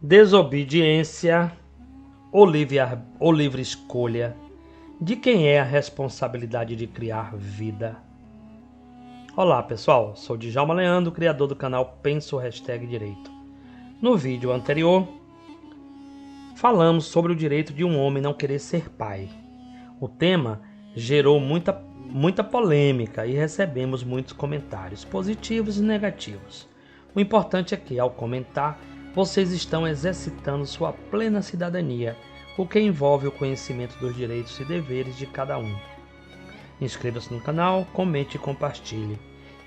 Desobediência ou livre escolha? De quem é a responsabilidade de criar vida? Olá pessoal, sou Djalma Leandro, criador do canal Penso Direito. No vídeo anterior, falamos sobre o direito de um homem não querer ser pai. O tema gerou muita polêmica e recebemos muitos comentários, positivos e negativos. O importante é que, ao comentar, vocês estão exercitando sua plena cidadania, o que envolve o conhecimento dos direitos e deveres de cada um. Inscreva-se no canal, comente e compartilhe.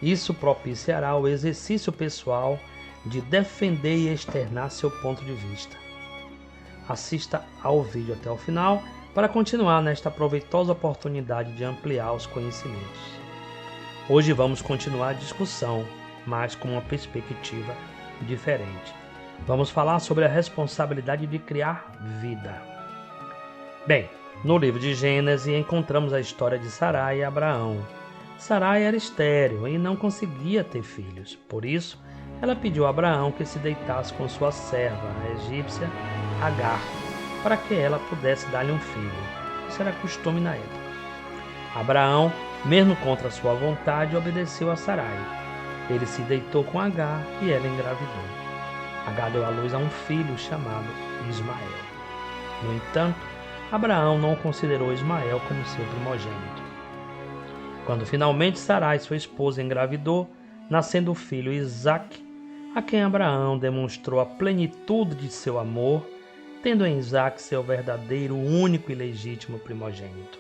Isso propiciará o exercício pessoal de defender e externar seu ponto de vista. Assista ao vídeo até o final para continuar nesta proveitosa oportunidade de ampliar os conhecimentos. Hoje vamos continuar a discussão, mas com uma perspectiva diferente. Vamos falar sobre a responsabilidade de criar vida. Bem, no livro de Gênesis encontramos a história de Sarai e Abraão. Sarai era estéril e não conseguia ter filhos. Por isso, ela pediu a Abraão que se deitasse com sua serva, a egípcia Agar, para que ela pudesse dar-lhe um filho. Isso era costume na época. Abraão, mesmo contra sua vontade, obedeceu a Sarai. Ele se deitou com Agar e ela engravidou. Agar deu à luz a um filho chamado Ismael. No entanto, Abraão não considerou Ismael como seu primogênito. Quando finalmente Sarai, sua esposa, engravidou, nascendo o filho Isaque, a quem Abraão demonstrou a plenitude de seu amor, tendo em Isaque seu verdadeiro, único e legítimo primogênito.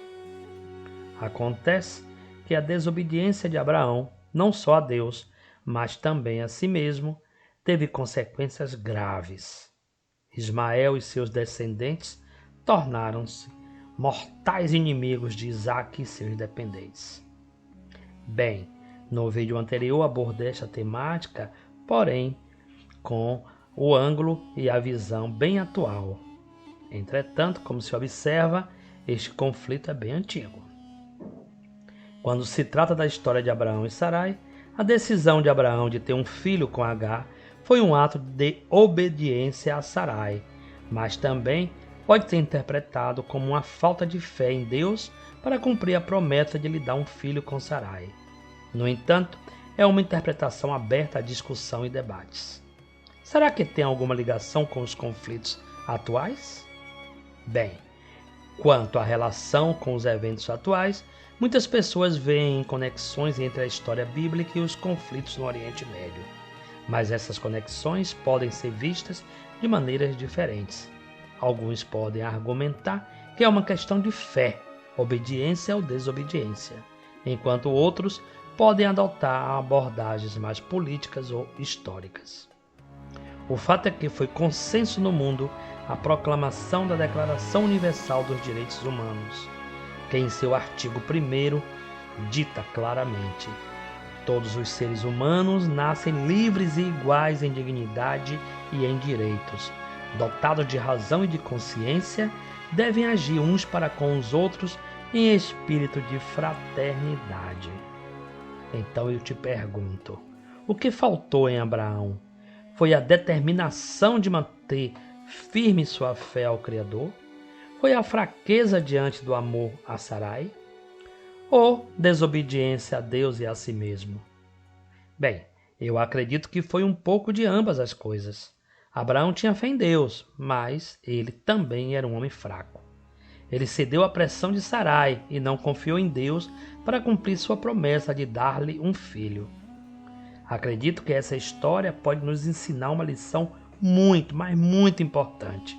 Acontece que a desobediência de Abraão, não só a Deus, mas também a si mesmo, teve consequências graves. Ismael e seus descendentes tornaram-se mortais inimigos de Isaque e seus dependentes. Bem, no vídeo anterior abordei esta temática, porém com o ângulo e a visão bem atual. Entretanto, como se observa, este conflito é bem antigo. Quando se trata da história de Abraão e Sarai, a decisão de Abraão de ter um filho com Agar foi um ato de obediência a Sarai, mas também pode ser interpretado como uma falta de fé em Deus para cumprir a promessa de lhe dar um filho com Sarai. No entanto, é uma interpretação aberta à discussão e debates. Será que tem alguma ligação com os conflitos atuais? Bem, quanto à relação com os eventos atuais, muitas pessoas veem conexões entre a história bíblica e os conflitos no Oriente Médio. Mas essas conexões podem ser vistas de maneiras diferentes. Alguns podem argumentar que é uma questão de fé, obediência ou desobediência, enquanto outros podem adotar abordagens mais políticas ou históricas. O fato é que foi consenso no mundo a proclamação da Declaração Universal dos Direitos Humanos, que em seu artigo 1º dita claramente: todos os seres humanos nascem livres e iguais em dignidade e em direitos. Dotados de razão e de consciência, devem agir uns para com os outros em espírito de fraternidade. Então eu te pergunto, o que faltou em Abraão? Foi a determinação de manter firme sua fé ao Criador? Foi a fraqueza diante do amor a Sarai? Ou desobediência a Deus e a si mesmo? Bem, eu acredito que foi um pouco de ambas as coisas. Abraão tinha fé em Deus, mas ele também era um homem fraco. Ele cedeu à pressão de Sarai e não confiou em Deus para cumprir sua promessa de dar-lhe um filho. Acredito que essa história pode nos ensinar uma lição muito, mas muito importante.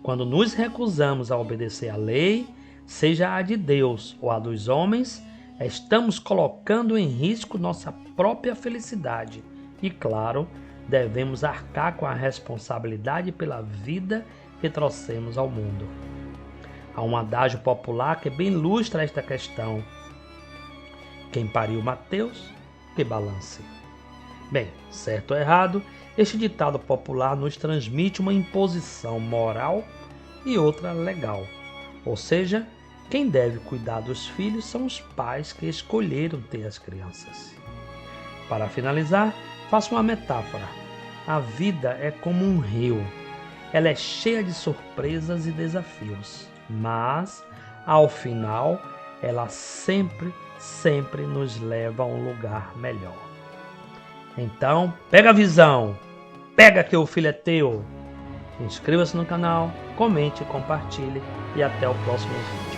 Quando nos recusamos a obedecer à lei, seja a de Deus ou a dos homens, estamos colocando em risco nossa própria felicidade e, claro, devemos arcar com a responsabilidade pela vida que trouxemos ao mundo. Há um adágio popular que bem ilustra esta questão: quem pariu Mateus, que balance. Bem, certo ou errado, este ditado popular nos transmite uma imposição moral e outra legal. Ou seja, quem deve cuidar dos filhos são os pais que escolheram ter as crianças. Para finalizar, faço uma metáfora. A vida é como um rio. ela é cheia de surpresas e desafios, mas, ao final, ela sempre nos leva a um lugar melhor. Então, pega a visão, pega que o filho é teu. Inscreva-se no canal, comente, compartilhe e até o próximo vídeo.